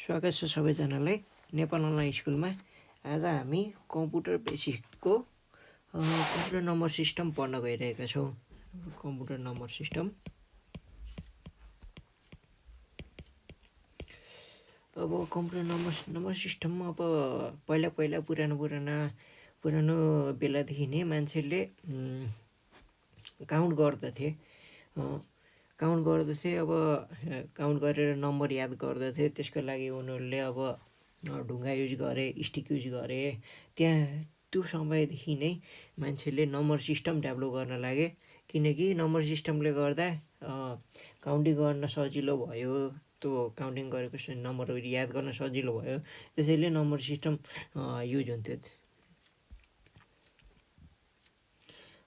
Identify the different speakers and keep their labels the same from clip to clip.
Speaker 1: स्वागत छ सबैजनालाई नेपाल अनलाइन स्कुलमा। आज हामी कम्प्युटर बेसिकको कम्प्युटर नम्बर सिस्टम पढ्न गइरहेका छौँ। Computer number system. अब कम्प्युटर नम्बर सिस्टममा अब पहिला पुरानो बेलादेखि नै मान्छेले काउन्ट गर्दथे। अब काउन्ट गरेर नम्बर याद गर्दथे। त्यसको लागि उनीहरूले अब ढुङ्गा युज गरे, स्टिक युज गरे। त्यो समयदेखि नै मान्छेले नम्बर सिस्टम डेभलप गर्न लागे, किनकि नम्बर सिस्टमले गर्दा काउन्टिङ गर्न सजिलो भयो। त्यो काउन्टिङ गरेको नम्बरहरू याद गर्न सजिलो भयो, त्यसैले नम्बर सिस्टम युज हुन्थ्यो।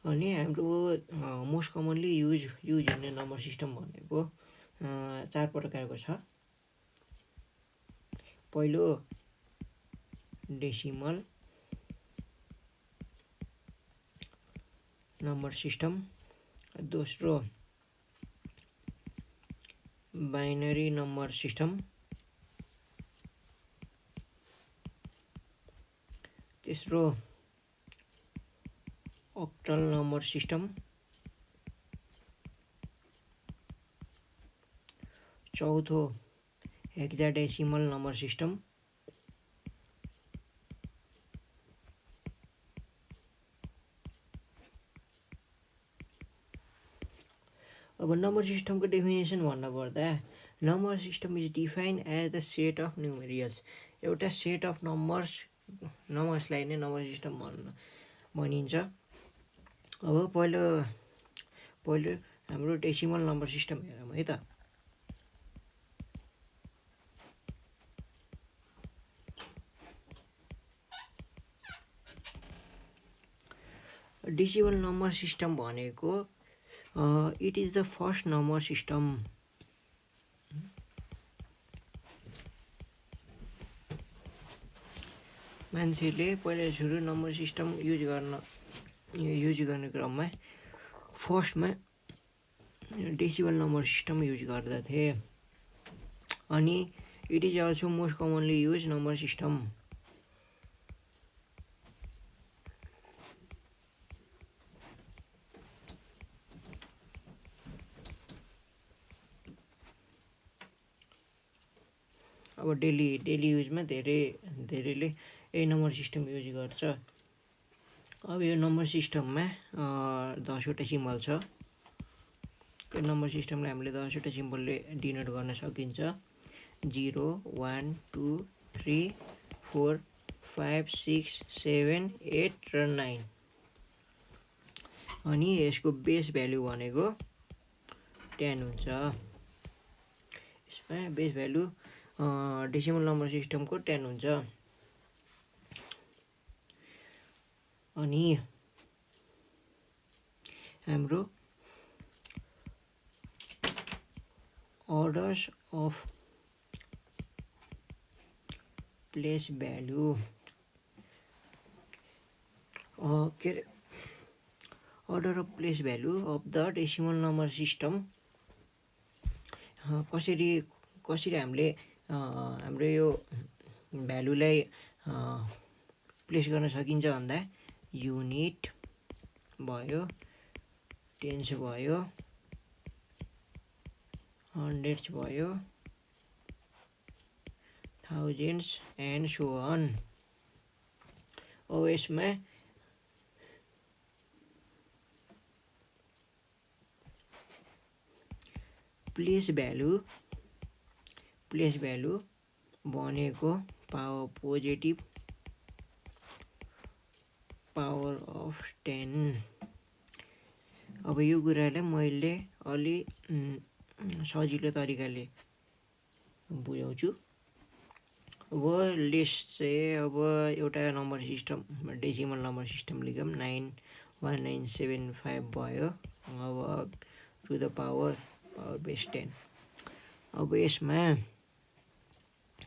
Speaker 1: अनि हाम्रो मोस्ट कमनली युज हुने नम्बर सिस्टम भनेको 4 प्रकारको छ। पहिलो डेसिमल नम्बर सिस्टम, दोस्रो बाइनरी नम्बर सिस्टम, तेस्रो ऑक्टल नंबर सिस्टम, चौथो हेक्साडेसिमल नंबर सिस्टम, अब नंबर सिस्टम को डेफिनेसन भन्नु पर्दा number system is defined as the set of numerals. एउटा सेट अफ नम्बर्सलाई नै नम्बर सिस्टम भनिन्छ। अब पहिलो हाम्रो डेसिमल नम्बर सिस्टम हेरौँ है त। डेसिमल नम्बर सिस्टम भनेको it is the first number system. मान्छेले पहिला सुरु नम्बर सिस्टम युज गर्ने क्रममा फर्स्टमा डेसिमल नम्बर सिस्टम युज गर्दथे। अनि it is also most commonly use number system. अब डेली युजमा धेरैले यही नम्बर सिस्टम युज गर्छ। अब यो नम्बर सिस्टममा 10वटा सिम्बल छ। त्यो नम्बर सिस्टमलाई हामीले 10वटा सिम्बलले डिनोट गर्न सकिन्छ। 0, 1, 2, 3, 4, 5, 6, 7, 8 र 9। अनि यसको बेस भ्यालु भनेको 10 हुन्छ। यसमा बेस भ्यालु डेसिमल नम्बर सिस्टमको 10 हुन्छ। अनि हाम्रो orders of place value order of place value of the decimal number system कसरी हामीले हाम्रो यो भ्यालुलाई प्लेस गर्न सकिन्छ भन्दा युनिट भयो, टेन्स भयो, हन्ड्रेड्स भयो, थाउजेन्ड्स एन्ड सो अन। अब यसमा प्लेस भ्यालु भनेको पोजिटिभ पावर अफ 10। अब यो कुरालाई मैले अलि सजिलो तरिकाले बुझाउँछु। अब लेस चाहिँ अब एउटा number system decimal number system लेखौँ। 91975 भयो। अब टु द पावर बेस 10। अब यसमा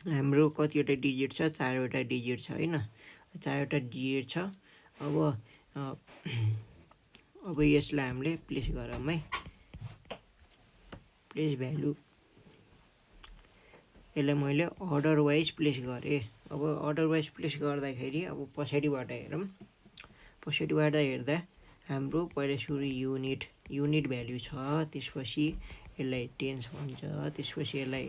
Speaker 1: हाम्रो कतिवटा डिजिट छ? 4वटा डिजिट छ हैन। 4वटा डिजिट छ। अब यसलाई हामीले प्लेस गरौँ है। प्लेस भ्यालु यसलाई मैले अर्डर वाइज प्लेस गरेँ। अब अर्डर वाइज प्लेस गर्दाखेरि अब पछाडिबाट हेरौँ। पछाडिबाट हेर्दा हाम्रो पहिला सुरु युनिट भ्याल्यु छ, त्यसपछि यसलाई टेन्स भन्छ, त्यसपछि यसलाई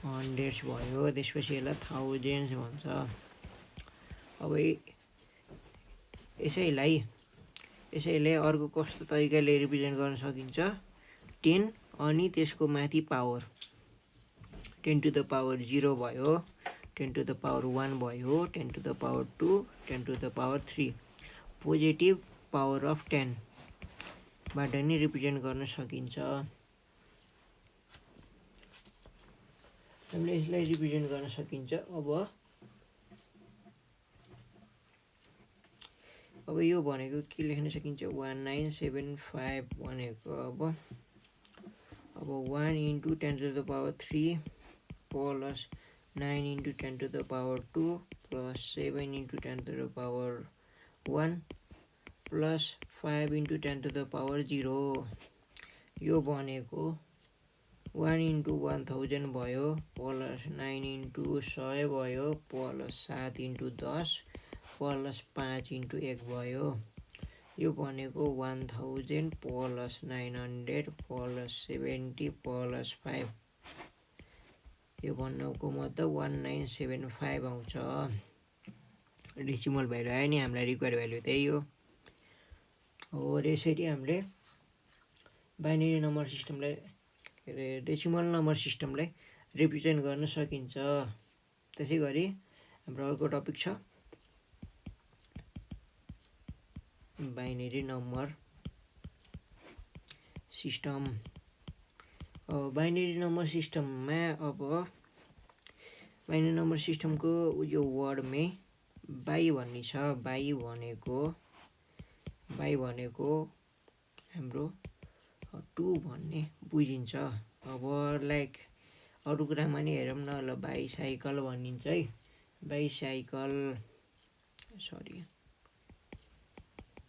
Speaker 1: हन्ड्रेड्स भयो, त्यसपछि यसलाई थाउजेन्ड्स भन्छ। अब यसैलाई अर्को कस्तो तरिकाले रिप्रेजेन्ट गर्न सकिन्छ, 10 अनि त्यसको माथि पावर 10 टु द पावर 0 भयो, 10 टु द पावर 1 भयो, 10 to the power 2, 10 to the power 3, positive power of 10 बाट नि रिप्रेजेन्ट गर्न सकिन्छ। हामीले यसलाई रिप्रेजेन्ट गर्न सकिन्छ। अब यो भनेको के लेख्न सकिन्छ, 1975 भनेको अब 1 into 10 to the power 3 plus 9 into 10 to the power 2 plus 7 into 10 to the power 1 plus 5 into 10 to the power 0। यो भनेको 1 इन्टु 1000 भयो, प्लस 9 इन्टु 100 भयो, प्लस 7 इन्टु 10 प्लस 5 इन्टु 1 भयो। यो भनेको 1000 प्लस 900 प्लस 70 प्लस 5, यो भन्नुको मतलब 1975 आउँछ। डेसिमल भ्यालु आयो नि, हामीलाई रिक्वायर्ड भ्यालु त्यही हो। और यसरी हामीले बाइनरी नम्बर सिस्टमलाई डेसिमल नम्बर सिस्टमलाई रिप्रेजेन्ट गर्न सकिन्छ। त्यसै गरी हाम्रो अर्को टपिक छ binary number system. Binary number सिस्टममा बाइनरी नम्बर सिस्टमको यो वर्डमै बाई भन्ने छ। बाई भनेको हाम्रो 2 भन्ने बुझिन्छ। अब लाइक अरू कुरामा नि हेरौँ न, ल बाइसाइकल भनिन्छ है।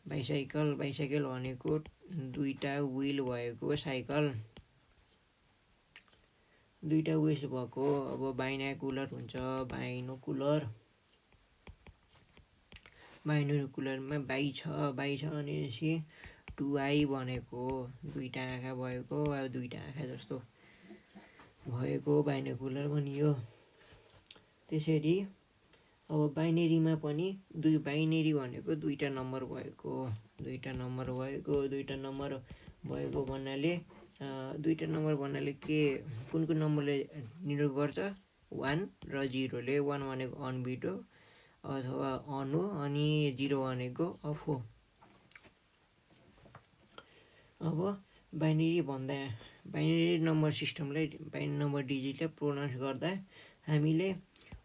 Speaker 1: बाइसाइकल भनेको 2टा व्हिल भएको साइकल, 2टा व्हिल भएको। अब बाइनाकुलर हुन्छ, बाइनोकुलरमा बाई छ भनेपछि 2i भनेको 2टा आँखा भएको, अब 2टा आँखा जस्तो भएको बाइनोकुलर भनियो। त्यसरी अब बाइनेरीमा पनि बाइनेरी भनेको 2टा नम्बर भएको, 2टा नम्बर भएको भन्नाले 2टा नम्बर भन्नाले के कुन नम्बरले निर्भर गर्छ, 1 र 0 ले। 1 भनेको अन बिट हो अथवा अन हो, अनि 0 भनेको अफ हो। अब बाइनरी नम्बर सिस्टमलाई, बाइनरी नम्बर डिजिटलाई प्रोनाउन्स गर्दा हामीले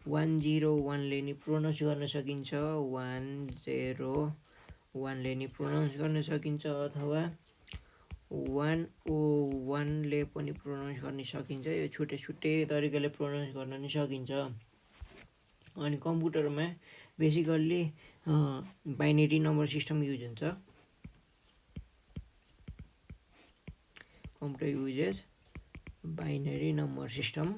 Speaker 1: 101 ले नि प्रोनाउन्स गर्न सकिन्छ, 101 ले नि प्रोनाउन्स गर्न सकिन्छ, अथवा 101 ले पनि प्रोनाउन्स गर्न सकिन्छ। यो छुट्टै तरिकाले प्रोनाउन्स गर्न नि सकिन्छ। अनि कम्प्युटरमा basically binary number system use हुन्छ। Computer uses binary number system.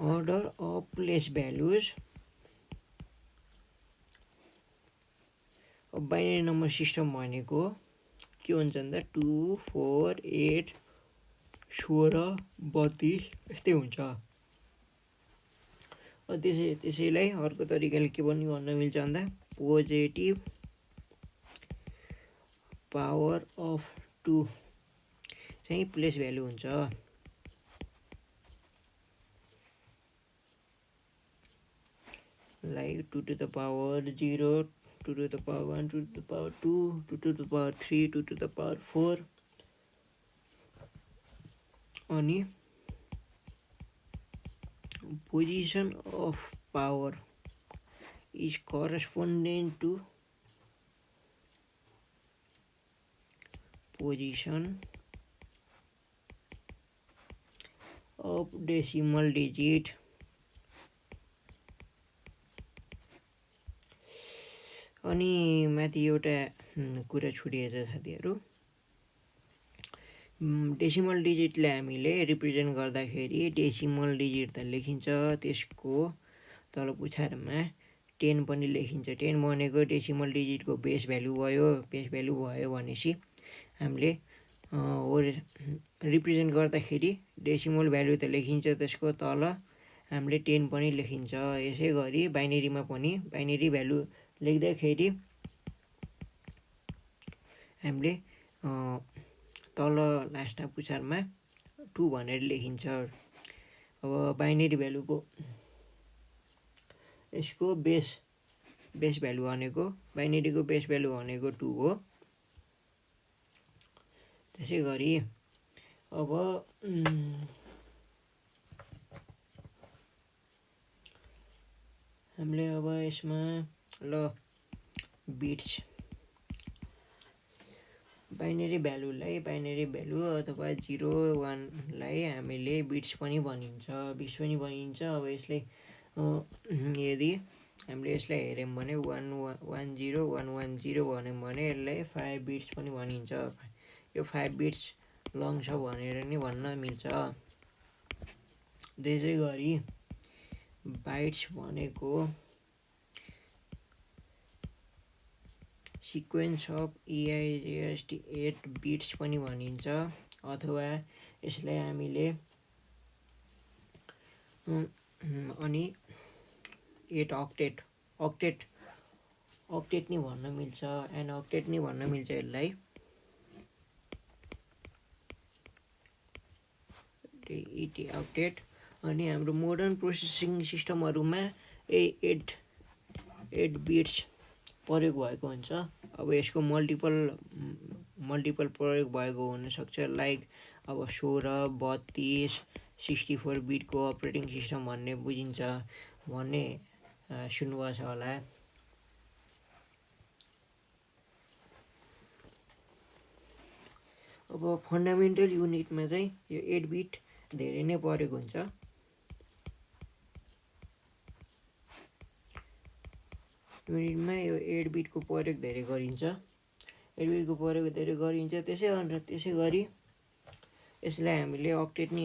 Speaker 1: order of place values। अब बाइनरी नम्बर सिस्टम भनेको के हुन्छ भन्दा 2, 4, 8, 16, 32 यस्तै हुन्छ। त्यसैलाई अर्को तरिकाले के भन्न मिल्छ भन्दा पोजिटिभ पावर अफ 2 चाहिँ प्लेस भ्यालु हुन्छ। Like 2 to the power 0, 2 to the power 1, 2 to the power 2, 2 to the power 3, 2 to the power 4। अनि position of power is corresponding to position of decimal digit अनि माथि एउटा कुरा छुटिएछ साथीहरू, decimal डिजिटलाई हामीले represent गर्दाखेरि डेसिमल डिजिट त लेखिन्छ, त्यसको तल पुछारमा 10 पनि लेखिन्छ। 10 भनेको डेसिमल डिजिटको बेस भ्यालु भयो। बेस भ्यालु भयो भनेपछि हामीले रिप्रेजेन्ट गर्दाखेरि डेसिमल भ्यालु त लेखिन्छ, त्यसको तल हामीले 10 पनि लेखिन्छ। यसै गरी बाइनेरीमा पनि बाइनेरी भ्यालु लेख्दाखेरि हामीले तल लास्टमा पुछारमा 2 भनेर लेखिन्छ। अब बाइनेरी भ्यालुको यसको बेस भ्यालु भनेको बाइनेरीको बेस भ्यालु भनेको 2 हो। त्यसै गरी अब हामीले अब यसमा ल बिट्स बाइनेरी भ्यालु अथवा 0 1 लाई हामीले बिट्स पनि भनिन्छ। अब यसलाई यदि हामीले यसलाई हेर्यौँ भने 1 1 0 1 1 0 भन्यौँ भने यसलाई 5 बिट्स पनि भनिन्छ। यो 5 बिट्स लङ छ भनेर नि भन्न मिल्छ। त्यसै गरी बाइट्स भनेको सिक्वेन्स अफ EIGST 8 बिट्स पनि भनिन्छ, अथवा यसलाई हामीले अनि 8 अक्टेट नि भन्न मिल्छ, एन अक्टेट नि भन्न मिल्छ यसलाई। अक्टेट। अनि हाम्रो मोडर्न प्रोसेसिङ सिस्टमहरूमा 8 बिट्स प्रयोग भएको हुन्छ। अब यसको मल्टिपल प्रयोग भएको हुनसक्छ, लाइक अब 16 32 64 बिटको अपरेटिङ सिस्टम भन्ने बुझिन्छ भन्ने सुन्नुभएको छ होला। अब फन्डामेन्टल युनिटमा चाहिँ यो 8 बिट धेरै नै प्रयोग हुन्छ। युनिटमा यो 8 बिटको प्रयोग धेरै गरिन्छ। त्यसै गरी यसलाई हामीले अक्टेट नि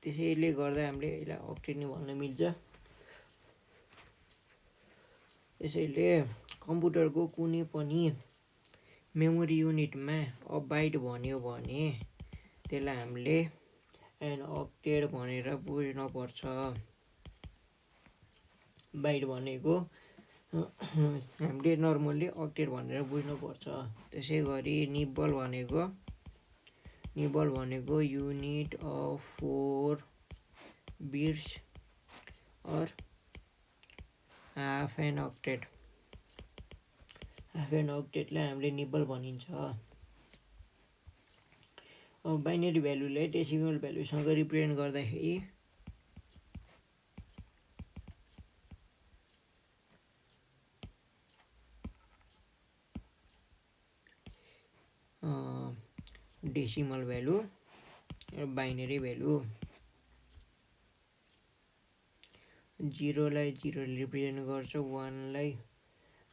Speaker 1: त्यसैले गर्दा हामीले यसलाई अक्टेट नि भन्न मिल्छ। त्यसैले कम्प्युटरको कुनै पनि मेमोरी युनिटमा बाइट भन्यो भने त्यसलाई हामीले एन अक्टेट भनेर बुझ्नुपर्छ। बाइट भनेको हामीले नर्मल्ली अक्टेट भनेर बुझ्नुपर्छ। त्यसै गरी निब्बल भनेको unit of 4 bits or half an अक्टेटलाई हामीले निब्बल भनिन्छ। अब बाइनेरी भ्यालुलाई डेसिमल भ्यालुसँग रिप्रेजेन्ट गर्दाखेरि डेसिमल भ्यालु र बाइनेरी भ्यालु 0 लाई 0 ले रिप्रेजेन्ट गर्छ, 1 लाई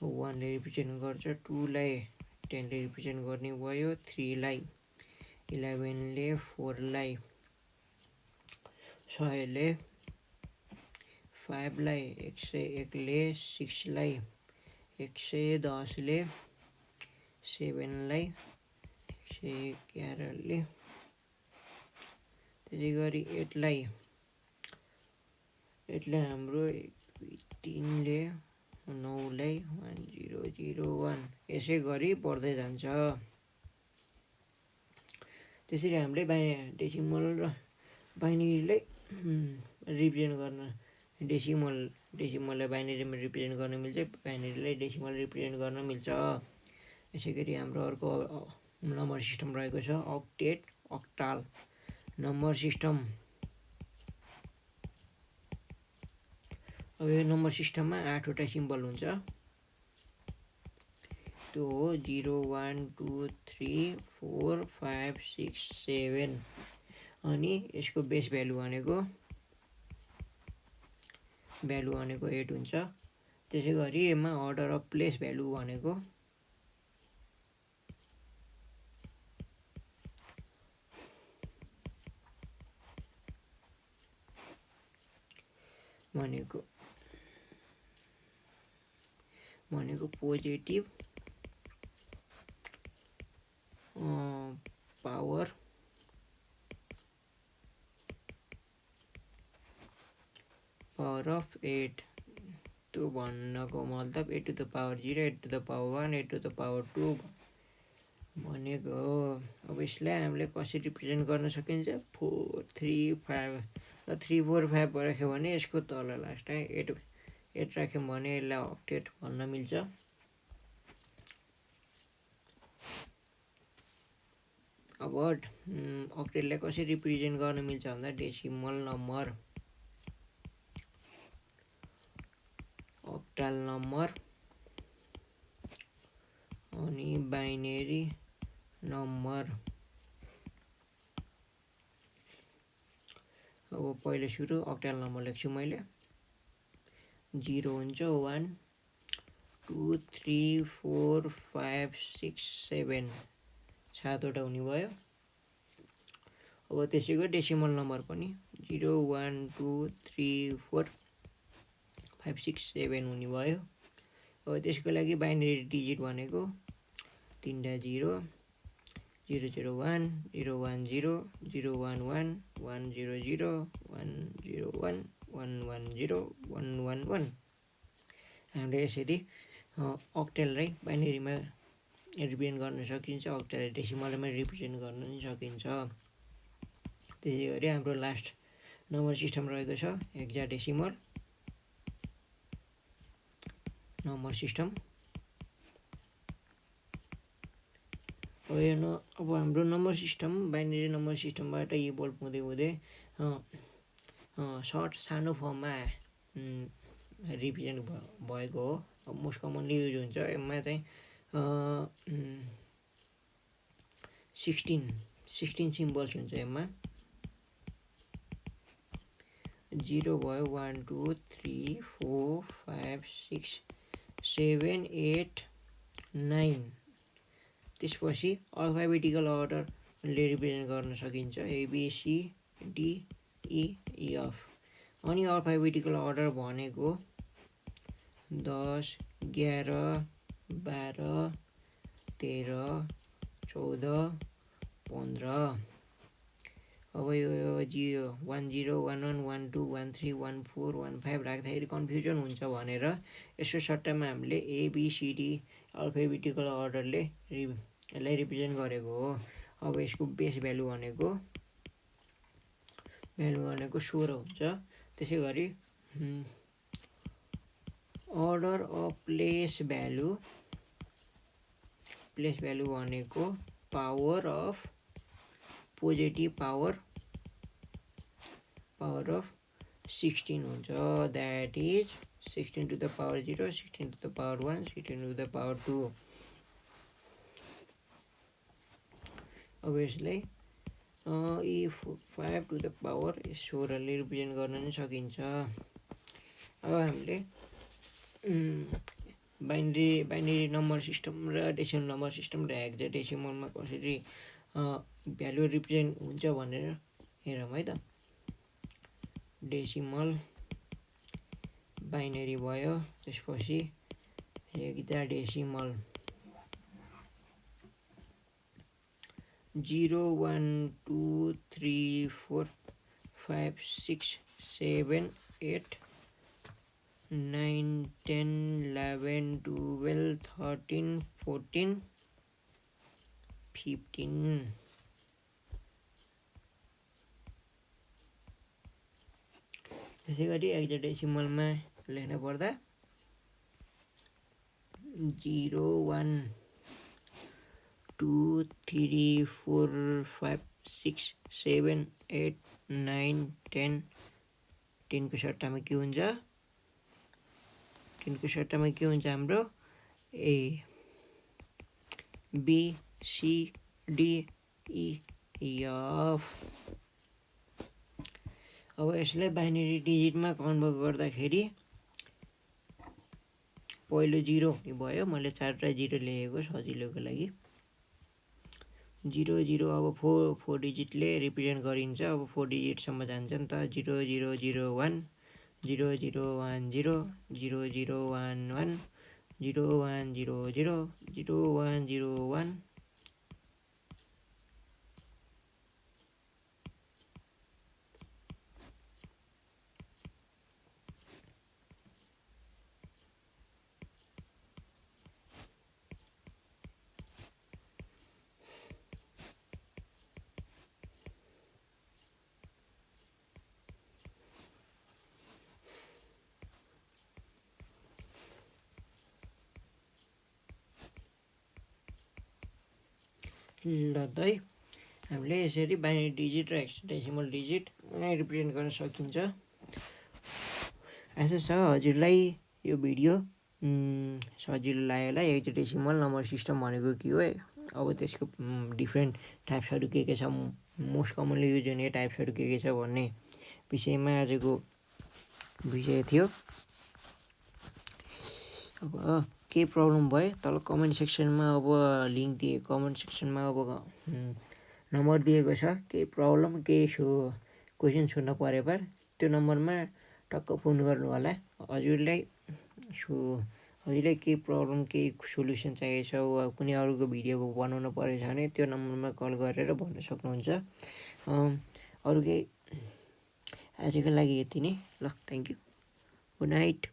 Speaker 1: 1 ले रिप्रेजेन्ट गर्छ, 2 लाई 10 ले रिप्रेजेन्ट गर्ने भयो, 3 लाई 11 ले, 4 लाई 100 ले, 5 लाई 101 ले, 6 लाई 110 ले, 7 लाई 111 ले, त्यसै गरी 8 लाई हाम्रो 3 ले, 9 लाई 1001 यसै गरी बढ्दै जान्छ। त्यसरी हामीले डेसिमल र बाइनेरीलाई रिप्रेजेन्ट गर्न डेसिमललाई बाइनेरीमा रिप्रेजेन्ट गर्न मिल्छ, बाइनेरीलाई डेसिमल रिप्रेजेन्ट गर्न मिल्छ। यसै गरी हाम्रो अर्को नम्बर सिस्टम रहेको छ अक्टेट अक्टाल नम्बर सिस्टम। अब यो नम्बर सिस्टममा 8 वटा सिम्बल हुन्छ। त्यो हो 0 1 2 3 4 5 6 7। अनि यसको बेस भ्यालु भनेको 8 हुन्छ। त्यसै गरी यसमा अर्डर अफ प्लेस भ्यालु भनेको पोजिटिभ पावर अफ 8 त्यो भन्नको मतलब 8 to the power 0, 8 to the power 1, 8 to the power 2 भनेको हो। अब यसलाई हामीले कसरी रिप्रेजेन्ट गर्न सकिन्छ? 4 3 5 र 3 4 5 राख्यो भने यसको तल लास्टमा 8 राख्यौँ भने यसलाई अक्टेट भन्न मिल्छ। अब अक्टेटलाई कसरी रिप्रेजेन्ट गर्न मिल्छ भन्दा डेसिमल नम्बर, अक्टाल नम्बर अनि बाइनेरी नम्बर। अब पहिले सुरु अक्टाल नम्बर लेख्छु मैले। 0 हुन्छ 1 2 3 4 5 6 7 7वटा हुने भयो। अब त्यसैको डेसिमल नम्बर पनि 0 1 2 3 4 5 6 7 हुने भयो। अब त्यसको लागि बाइनेरी डिजिट भनेको 3 0 0 0 1 0 1 0 0 1 1 1 0 0 1 0 1 1 1 0 1 1 1। हामीले यसरी अक्टेललाई बाइनेरीमा रिप्रेजेन्ट गर्न सकिन्छ, अक्टेललाई डेसिमलमा रिप्रेजेन्ट गर्न सकिन्छ। त्यसै गरी हाम्रो लास्ट नम्बर सिस्टम रहेको छ हेक्साडेसिमल नम्बर सिस्टम। अब हाम्रो नम्बर सिस्टम बाइनेरी नम्बर सिस्टमबाट इभल्भ हुँदै हुँदै सर्ट सानो फर्ममा रिप्रेजेन्ट भएको हो। अब मोस्ट कमनली युज हुन्छ यसमा चाहिँ 16 सिम्बल्स हुन्छ यसमा। 0 भयो 1 2 3 4 5 6 7 8 9। त्यसपछि अल्फाबेटिकल अर्डरले रिप्रेजेन्ट गर्न सकिन्छ ABCDEF। अनि अल्फाबेटिकल अर्डर भनेको 10 11 12 13 14 15। अब यो 1 0 1 1 1 2 1 3 1 4 1 5 राख्दाखेरि कन्फ्युजन हुन्छ भनेर यसको सट्टामा हामीले ABCD अल्फाबेटिकल अर्डरले यसलाई रिप्रेजेन्ट गरेको हो। अब यसको बेस भ्यालु भनेको 16 हुन्छ। त्यसै गरी अर्डर अफ प्लेस भ्यालु भनेको power of positive power of 16 हुन्छ। That is 16 to the power 0, 16 to the power 1, 16 to the power 2। अब यसलाई 5 टु द पावर 16ले रिप्रेजेन्ट गर्न नै सकिन्छ। अब हामीले बाइनेरी नम्बर सिस्टम र डेसिमल नम्बर सिस्टम र हेक्साडेसिमलमा कसरी भ्यालु रिप्रेजेन्ट हुन्छ भनेर हेरौँ है त। डेसिमल बाइनेरी भयो, त्यसपछि हेक्साडेसिमल 0 1 2 3 4 5 6 7 8 9 10 11 12 13 14 15। त्यसै गरी हेक्साडेसिमलमा लेख्न पर्दा 0 1 2 3 4 5 6 7 8 9 10। 10को सट्टामा के हुन्छ? 10को सट्टामा के हुन्छ हाम्रो? A B C D E F। अब यसलाई बाइनेरी डिजिटमा कन्भर्ट गर्दाखेरि पहिलो 0 भयो, मैले 4 र 0 लेखेको सजिलोको लागि। 0 0 अब 4 डिजिटले रिप्रेजेन्ट गरिन्छ। अब 4 डिजिटसम्म जान्छ नि त। 0 0 0 1 0 0 1 0 0 0 1 1 0 1 0 0 0 1 0 1 ल त है, हामीले यसरी बाइनरी डिजिट र हेक्साडेसिमल डिजिट रिप्रेजेन्ट गर्न सकिन्छ। आशा छ हजुरलाई यो भिडियो सजिलो लाग्यो होला। हेक्साडेसिमल नम्बर सिस्टम भनेको के हो, अब त्यसको डिफ्रेन्ट टाइप्सहरू के छ, मोस्ट कमनली युज हुने टाइप्सहरू के छ भन्ने विषयमा आजको विषय थियो। अब केही प्रब्लम भयो तल कमेन्ट सेक्सनमा अब लिङ्क दिए, कमेन्ट सेक्सनमा अब नम्बर दिएको छ। केही प्रब्लम केही क्वेसन सोध्न परे पर त्यो नम्बरमा टक्क फोन गर्नु होला। हजुरलाई केही प्रब्लम केही सोल्युसन चाहिएको छ वा कुनै अरूको भिडियो बनाउनु परेछ भने त्यो नम्बरमा कल गरेर भन्न सक्नुहुन्छ। अरू केही आजको लागि यति नै। ल, थ्याङ्क यू, गुड नाइट।